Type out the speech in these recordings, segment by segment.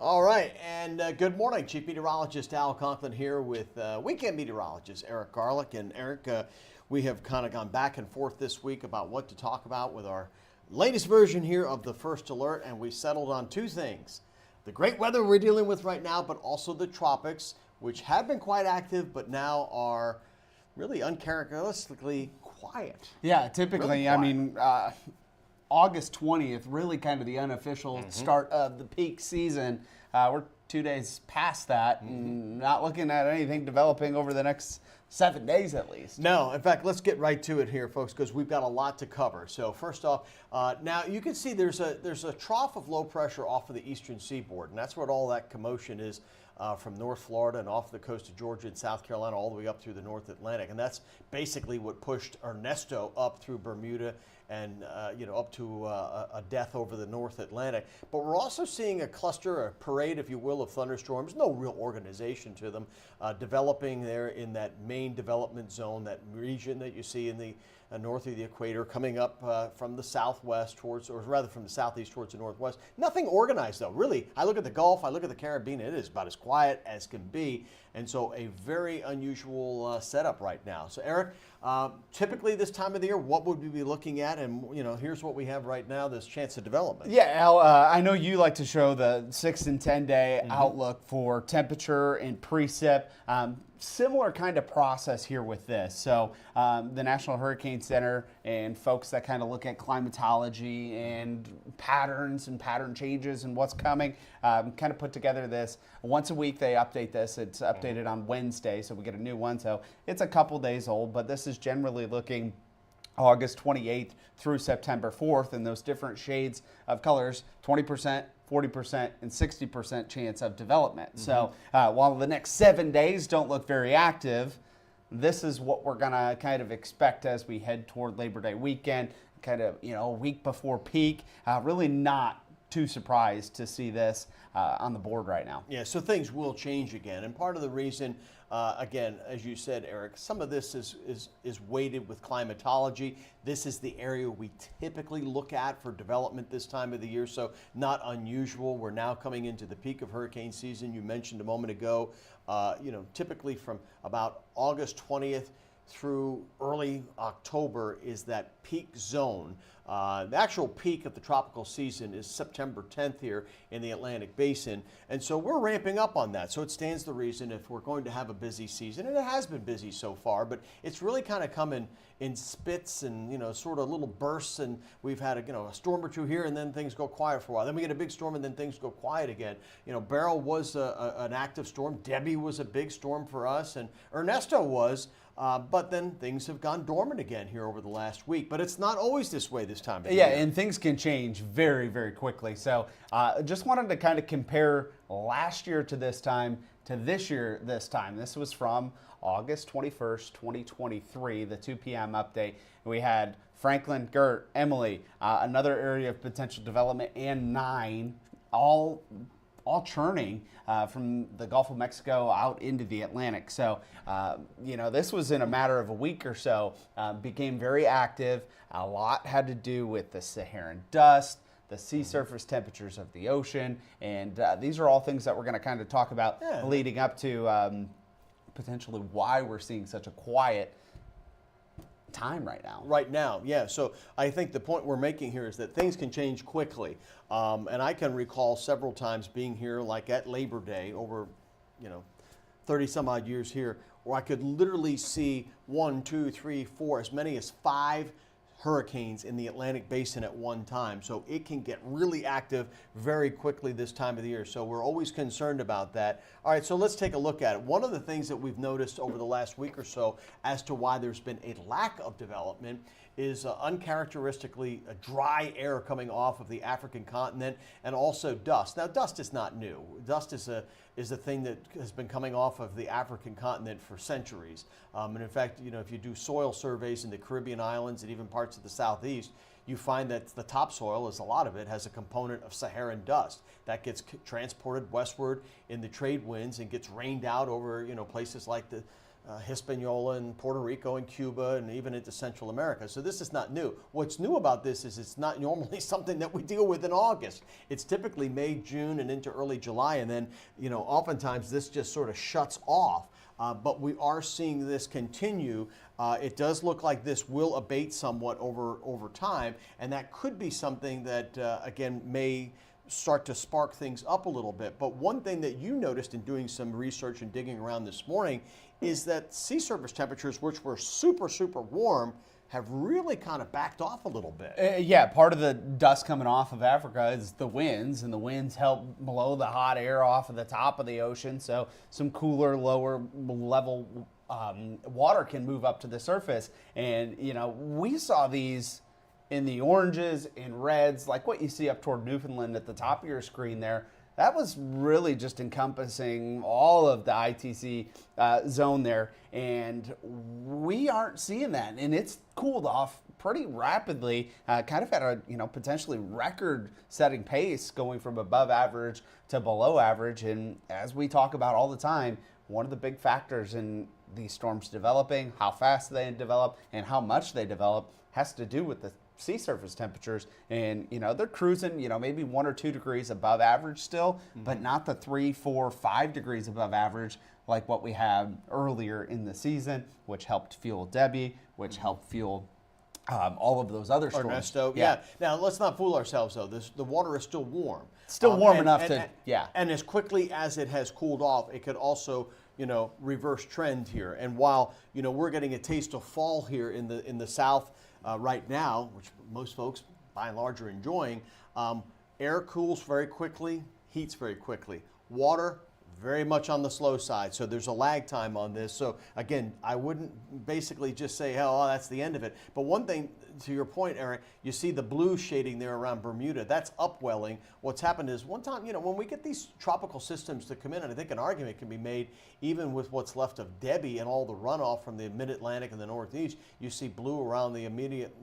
All right, and good morning. Chief Meteorologist Al Conklin here with weekend meteorologist Eric Garlick. And Eric, we have kind of gone back and forth this week about what to talk about with our latest version here of the First Alert, and we settled on two things. The great weather we're dealing with right now, but also the tropics, which have been quite active, but now are really uncharacteristically quiet. Yeah, typically, Really I quiet. mean, August 20th, really kind of the unofficial start of the peak season. We're 2 days past that, and not looking at anything developing over the next 7 days at least. No, in fact, let's get right to it here, folks, because we've got a lot to cover. So first off, now you can see there's a trough of low pressure off of the eastern seaboard, and that's what all that commotion is from North Florida and off the coast of Georgia and South Carolina all the way up through the North Atlantic, and that's basically what pushed Ernesto up through Bermuda and up to a death over the North Atlantic. But we're also seeing a cluster, a parade, if you will, of thunderstorms. No real organization to them, developing there in that main development zone, that region that you see in the north of the equator, coming up from the southwest towards, or rather from the southeast towards the northwest. Nothing organized though, really. I look at the Gulf, I look at the Caribbean, it is about as quiet as can be. And so a very unusual setup right now. So Eric, typically this time of the year, what would we be looking at? And here's what we have right now, this chance of development. Yeah, Al, I know you like to show the 6 and 10 day outlook for temperature and precip. Similar kind of process here with this. So the National Hurricane Center and folks that kind of look at climatology and patterns and pattern changes and what's coming kind of put together this. Once a week they update this. It's updated on Wednesday, so we get a new one. So it's a couple days old, but this is generally looking August 28th through September 4th, and those different shades of colors, 20%, 40%, and 60% chance of development. So while the next 7 days don't look very active, this is what we're going to kind of expect as we head toward Labor Day weekend, kind of, a week before peak. Really not too surprised to see this on the board right now. Yeah, so things will change again. And part of the reason, again, as you said, Eric, some of this is weighted with climatology. This is the area we typically look at for development this time of the year, so not unusual. We're now coming into the peak of hurricane season. You mentioned a moment ago, typically from about August 20th through early October is that peak zone. The actual peak of the tropical season is September 10th here in the Atlantic Basin, and so we're ramping up on that. So it stands to reason if we're going to have a busy season, and it has been busy so far, but it's really kind of come in spits and sort of little bursts, and we've had a storm or two here, and then things go quiet for a while. Then we get a big storm, and then things go quiet again. Beryl was an active storm. Debby was a big storm for us, and Ernesto was. But then things have gone dormant again here over the last week. But it's not always this way this time of year. Yeah, and things can change very, very quickly. So just wanted to kind of compare last year to this time to this year this time. This was from August 21st, 2023, the 2 p.m. update. We had Franklin, Gert, Emily, another area of potential development, and 9, all churning from the Gulf of Mexico out into the Atlantic. So, this was in a matter of a week or so, became very active. A lot had to do with the Saharan dust, the sea surface temperatures of the ocean, and these are all things that we're going to kind of talk about leading up to potentially why we're seeing such a quiet time right now. Right now, yeah. So I think the point we're making here is that things can change quickly. And I can recall several times being here, like at Labor Day, over 30 some odd years here, where I could literally see 1, 2, 3, 4, as many as 5 hurricanes in the Atlantic Basin at one time. So it can get really active very quickly this time of the year. So we're always concerned about that. All right, so let's take a look at it. One of the things that we've noticed over the last week or so as to why there's been a lack of development is uncharacteristically a dry air coming off of the African continent, and also dust. Now, dust is not new. Dust is a thing that has been coming off of the African continent for centuries. And in fact, if you do soil surveys in the Caribbean islands and even parts of the southeast, you find that the topsoil, as a lot of it, has a component of Saharan dust that gets transported westward in the trade winds and gets rained out over places like the Hispaniola and Puerto Rico and Cuba and even into Central America. So this is not new. What's new about this is it's not normally something that we deal with in August. It's typically May, June, and into early July, and then oftentimes this just sort of shuts off. But we are seeing this continue. It does look like this will abate somewhat over time, and that could be something that again may start to spark things up a little bit. But one thing that you noticed in doing some research and digging around this morning is that sea surface temperatures, which were super, super warm, have really kind of backed off a little bit. Yeah, part of the dust coming off of Africa is the winds, and the winds help blow the hot air off of the top of the ocean, so some cooler, lower level water can move up to the surface. And, we saw these in the oranges and reds, like what you see up toward Newfoundland at the top of your screen there. That was really just encompassing all of the ITC zone there, and we aren't seeing that. And it's cooled off pretty rapidly, kind of at a potentially record-setting pace, going from above average to below average. And as we talk about all the time, one of the big factors in these storms developing, how fast they develop, and how much they develop, has to do with the sea surface temperatures. And they're cruising maybe 1 or 2 degrees above average still, but not the 3, 4, 5 degrees above average like what we had earlier in the season, which helped fuel Debby, which helped fuel all of those other storms. Ernesto, yeah. Now let's not fool ourselves though. The water is still warm. Still warm enough And as quickly as it has cooled off, it could also reverse trend here. And while we're getting a taste of fall here in the south right now, which most folks by and large are enjoying, air cools very quickly, heats very quickly. Water, very much on the slow side. So there's a lag time on this. So again, I wouldn't basically just say, oh, that's the end of it. But one thing, to your point, Eric, you see the blue shading there around Bermuda. That's upwelling. What's happened is one time, when we get these tropical systems to come in, and I think an argument can be made even with what's left of Debby and all the runoff from the mid-Atlantic and the Northeast, you see blue around the immediate,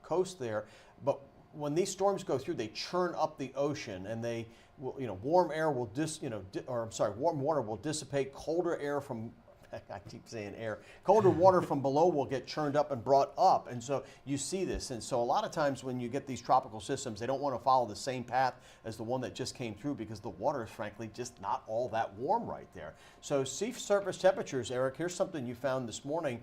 coast there. But when these storms go through, they churn up the ocean, and they warm air will warm water will dissipate. Colder air from, I keep saying air, colder water from below will get churned up and brought up. And so you see this. And so a lot of times when you get these tropical systems, they don't want to follow the same path as the one that just came through, because the water is frankly just not all that warm right there. So sea surface temperatures, Eric, here's something you found this morning.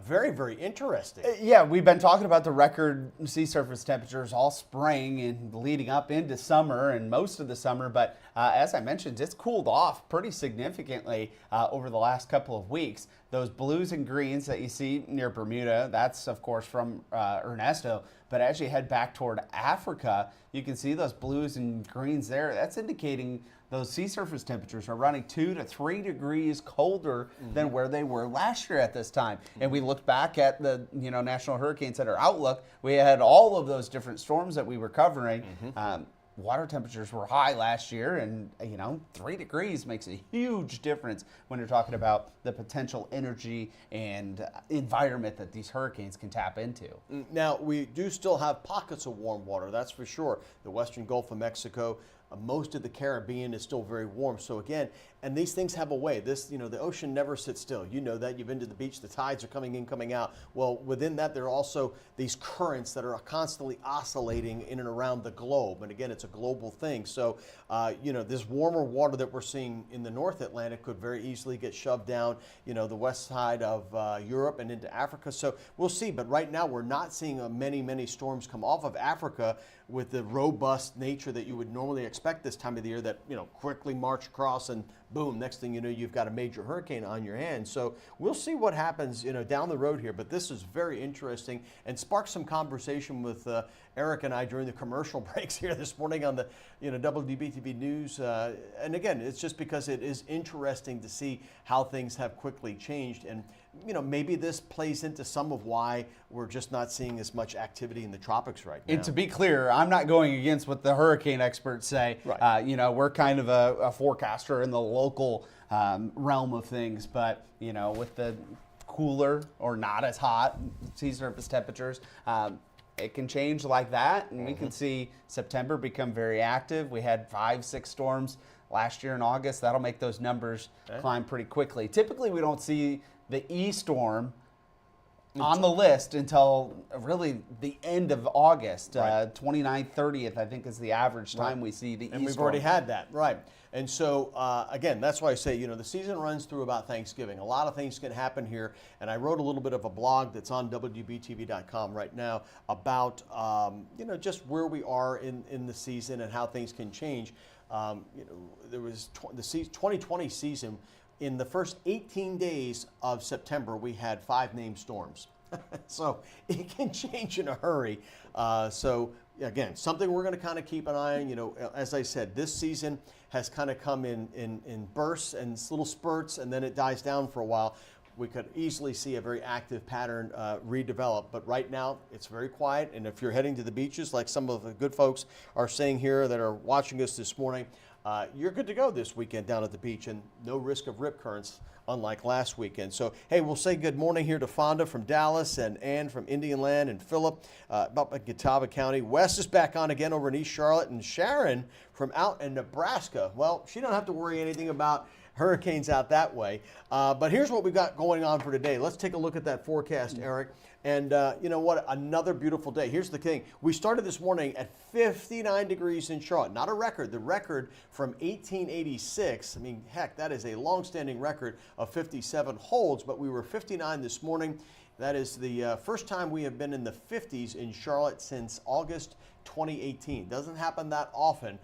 Very, very interesting. Yeah, we've been talking about the record sea surface temperatures all spring and leading up into summer and most of the summer. But as I mentioned, it's cooled off pretty significantly over the last couple of weeks. Those blues and greens that you see near Bermuda, that's of course from Ernesto. But as you head back toward Africa, you can see those blues and greens there. That's indicating those sea surface temperatures are running 2 to 3 degrees colder than where they were last year at this time. And we looked back at the National Hurricane Center outlook. We had all of those different storms that we were covering. Water temperatures were high last year, and 3 degrees makes a huge difference when you're talking about the potential energy and environment that these hurricanes can tap into. Now, we do still have pockets of warm water, that's for sure. The western Gulf of Mexico, most of the Caribbean is still very warm. So again, and these things have a way. The ocean never sits still. You know that. You've been to the beach. The tides are coming in, coming out. Well, within that, there are also these currents that are constantly oscillating in and around the globe. And again, it's a global thing. So, this warmer water that we're seeing in the North Atlantic could very easily get shoved down, the west side of Europe and into Africa. So we'll see. But right now, we're not seeing many storms come off of Africa with the robust nature that you would normally expect this time of the year, that quickly march across and boom, next thing you know, you've got a major hurricane on your hands. So we'll see what happens down the road here, but this is very interesting and sparked some conversation with Eric and I during the commercial breaks here this morning on the WBTV News. And again, it's just because it is interesting to see how things have quickly changed, and maybe this plays into some of why we're just not seeing as much activity in the tropics right now. And to be clear, I'm not going against what the hurricane experts say. Right. We're kind of a forecaster in the local realm of things, but with the cooler or not as hot sea surface temperatures, it can change like that, and we can see September become very active. We had 5, 6 storms last year in August. That'll make those numbers climb pretty quickly. Typically, we don't see the E storm on the list until really the end of August. Right. 29th, 30th, I think, is the average time we see the E storm. And we've already had that, right. And so, again, that's why I say, the season runs through about Thanksgiving. A lot of things can happen here. And I wrote a little bit of a blog that's on WBTV.com right now about, just where we are in the season and how things can change. There was the 2020 season. In the first 18 days of September, we had 5 named storms. So it can change in a hurry. So again, something we're going to kind of keep an eye on. As I said, this season has kind of come in bursts and little spurts, and then it dies down for a while. We could easily see a very active pattern redevelop, but right now it's very quiet. And if you're heading to the beaches, like some of the good folks are saying here that are watching us this morning, you're good to go this weekend down at the beach, and no risk of rip currents, unlike last weekend. So, hey, we'll say good morning here to Fonda from Dallas, and Ann from Indian Land, and Philip up in Catawba County. Wes is back on again over in East Charlotte, and Sharon from out in Nebraska. Well, she don't have to worry anything about hurricanes out that way. But here's what we've got going on for today. Let's take a look at that forecast, Eric. And you know what? Another beautiful day. Here's the thing. We started this morning at 59 degrees in Charlotte. Not a record. The record from 1886, I mean, heck, that is a long-standing record of 57 holds, but we were 59 this morning. That is the first time we have been in the 50s in Charlotte since August 2018. Doesn't happen that often.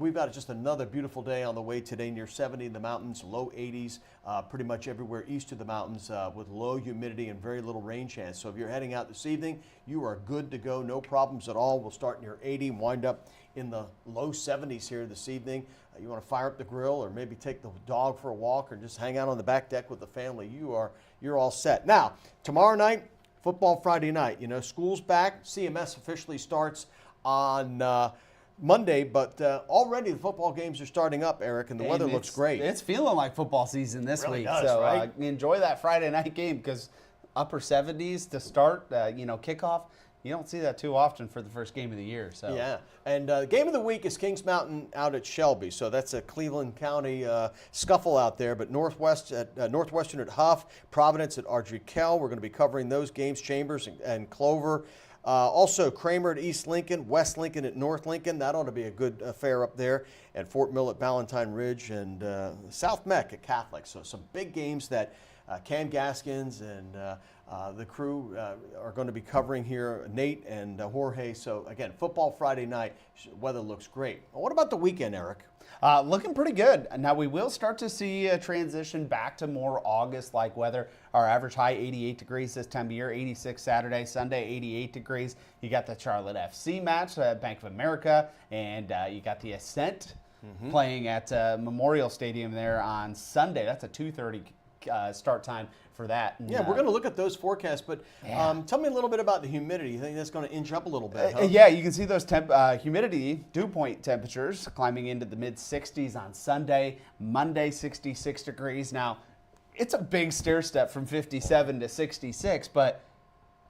We've got just another beautiful day on the way today, near 70 in the mountains, low 80s, pretty much everywhere east of the mountains with low humidity and very little rain chance. So if you're heading out this evening, you are good to go, no problems at all. We'll start near 80 and wind up in the low 70s here this evening. You want to fire up the grill or maybe take the dog for a walk or just hang out on the back deck with the family. You're all set. Now, tomorrow night, football Friday night. School's back. CMS officially starts on Monday, but already the football games are starting up, Eric, and the weather looks great. It's feeling like football season this really week. Does, so right? Enjoy that Friday night game because upper 70s to start, kickoff. You don't see that too often for the first game of the year. So yeah, and game of the week is Kings Mountain out at Shelby. So that's a Cleveland County scuffle out there. But Northwestern at Huff, Providence at Ardrey-Kell. We're going to be covering those games. Chambers and Clover. Also, Kramer at East Lincoln, West Lincoln at North Lincoln. That ought to be a good affair up there. And Fort Mill at Ballantyne Ridge, and South Meck at Catholic. So some big games that Cam Gaskins and the crew are going to be covering here, Nate and Jorge. So again, football Friday night, weather looks great. Well, what about the weekend, Eric? Looking pretty good. Now we will start to see a transition back to more August-like weather. Our average high 88 degrees this time of year, 86 Saturday, Sunday 88 degrees. You got the Charlotte FC match, Bank of America, and you got the Ascent playing at Memorial Stadium there on Sunday. That's a 2:30 start time for that. And, yeah, we're going to look at those forecasts, but tell me a little bit about the humidity. You think that's going to inch up a little bit, huh? Yeah, you can see those humidity, dew point temperatures climbing into the mid-60s on Sunday, Monday 66 degrees. Now, it's a big stair step from 57 to 66, but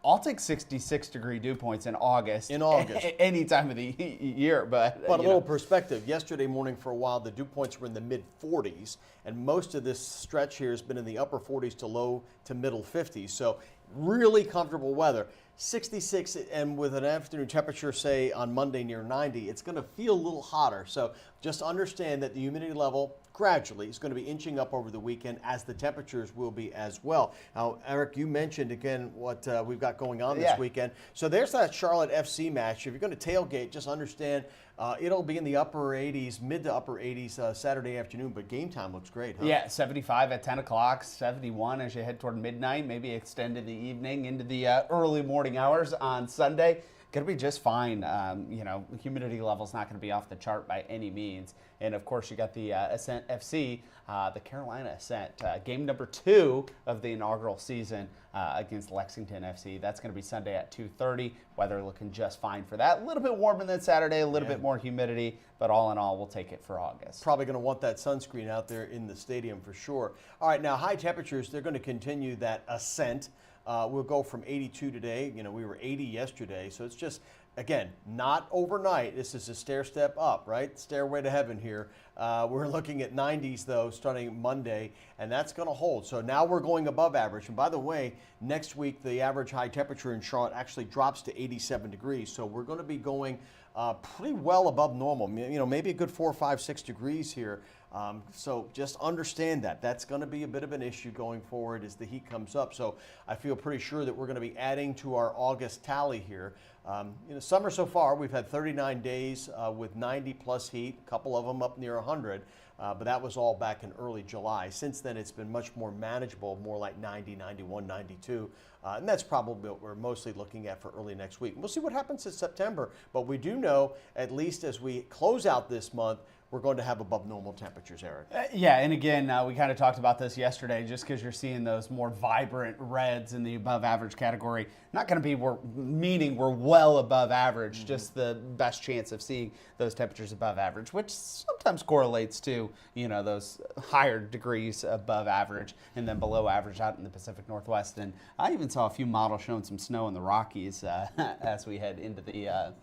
I'll take 66-degree dew points in August. In August. Any time of the year. But a little perspective. Yesterday morning for a while, the dew points were in the mid-40s, and most of this stretch here has been in the upper 40s to low to middle 50s. So really comfortable weather. 66, and with an afternoon temperature, say, on Monday near 90, it's going to feel a little hotter. So just understand that the humidity level gradually is going to be inching up over the weekend, as the temperatures will be as well. Now, Eric, you mentioned again what we've got going on this weekend. So there's that Charlotte FC match. If you're going to tailgate, just understand it'll be in the upper 80s, mid to upper 80s Saturday afternoon, but game time looks great, huh? Yeah, 75 at 10 o'clock, 71 as you head toward midnight, maybe extend in the evening into the early morning hours on Sunday. Going to be just fine. The humidity level's not going to be off the chart by any means. And, of course, you got the Ascent FC, the Carolina Ascent, game number 2 of the inaugural season against Lexington FC. That's going to be Sunday at 2:30. Weather looking just fine for that. A little bit warmer than Saturday, a little bit more humidity, but all in all, we'll take it for August. Probably going to want that sunscreen out there in the stadium for sure. All right, now high temperatures, they're going to continue that ascent. We'll go from 82 today. We were 80 yesterday, so it's just Again, not overnight. This is a stair step up, right? Stairway to heaven here. We're looking at 90s, though, starting Monday, and that's going to hold. So now we're going above average. And by the way, next week, the average high temperature in Charlotte actually drops to 87 degrees. So we're going to be going pretty well above normal, maybe a good 4, 5, 6 degrees here. So just understand that. That's going to be a bit of an issue going forward as the heat comes up. So I feel pretty sure that we're going to be adding to our August tally here. Summer so far, we've had 39 days with 90 plus heat, a couple of them up near 100, but that was all back in early July. Since then, it's been much more manageable, more like 90, 91, 92. And that's probably what we're mostly looking at for early next week. We'll see what happens in September, but we do know, at least as we close out this month, we're going to have above normal temperatures, Eric. Yeah, and again, we kind of talked about this yesterday, just because you're seeing those more vibrant reds in the above average category. Not going to be meaning we're well above average, just the best chance of seeing those temperatures above average, which sometimes correlates to, those higher degrees above average and then below average out in the Pacific Northwest. And I even saw a few models showing some snow in the Rockies as we head into the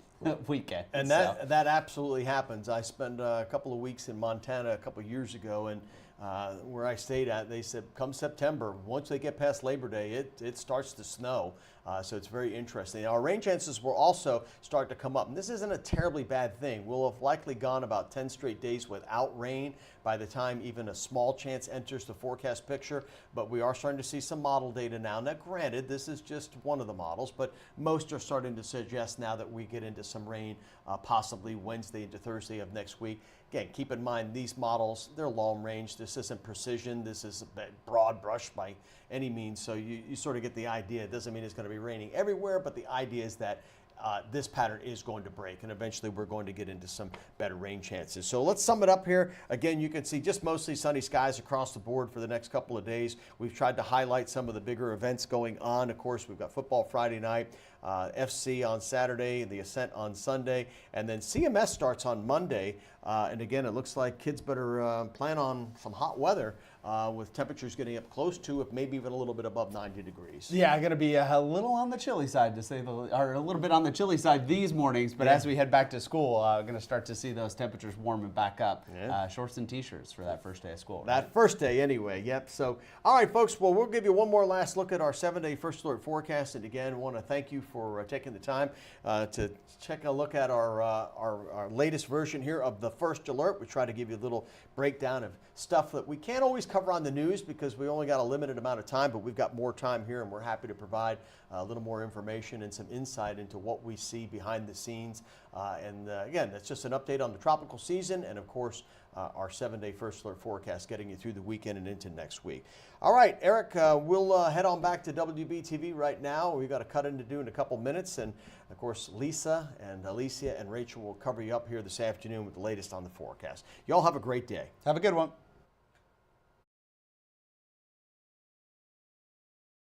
weekend. And that absolutely happens. I spent a couple of weeks in Montana a couple of years ago, and where I stayed at, they said come September, once they get past Labor Day, it starts to snow. So it's very interesting. Our rain chances will also start to come up. And this isn't a terribly bad thing. We'll have likely gone about 10 straight days without rain by the time even a small chance enters the forecast picture. But we are starting to see some model data now. Now, granted, this is just one of the models, but most are starting to suggest now that we get into some rain possibly Wednesday into Thursday of next week. Again, keep in mind these models, they're long range. This isn't precision. This is a broad brush by any means. So you sort of get the idea. It doesn't mean it's going to be raining everywhere, but the idea is that this pattern is going to break, and eventually we're going to get into some better rain chances. So let's sum it up here. Again, you can see just mostly sunny skies across the board for the next couple of days. We've tried to highlight some of the bigger events going on. Of course, we've got football Friday night, FC on Saturday, the Ascent on Sunday, and then CMS starts on Monday. And again, it looks like kids better plan on some hot weather with temperatures getting up close to, if maybe even a little bit above 90 degrees. Yeah, going to be a little on the chilly side, or a little bit on the chilly side these mornings. But as we head back to school, going to start to see those temperatures warming back up. Yeah. Shorts and t-shirts for that first day of school. That first day, anyway. Yep. So, all right, folks. Well, we'll give you one more last look at our 7-day first alert forecast. And again, want to thank you for taking the time to check a look at our latest version here of the first alert. We try to give you a little breakdown of stuff that we can't always cover on the news because we only got a limited amount of time, but we've got more time here, and we're happy to provide a little more information and some insight into what we see behind the scenes. Again, that's just an update on the tropical season, and of course, our 7-day first alert forecast getting you through the weekend and into next week. All right, Eric, we'll head on back to WBTV right now. We've got a cut in to do in a couple minutes, and of course, Lisa and Alicia and Rachel will cover you up here this afternoon with the latest on the forecast. Y'all have a great day. Have a good one.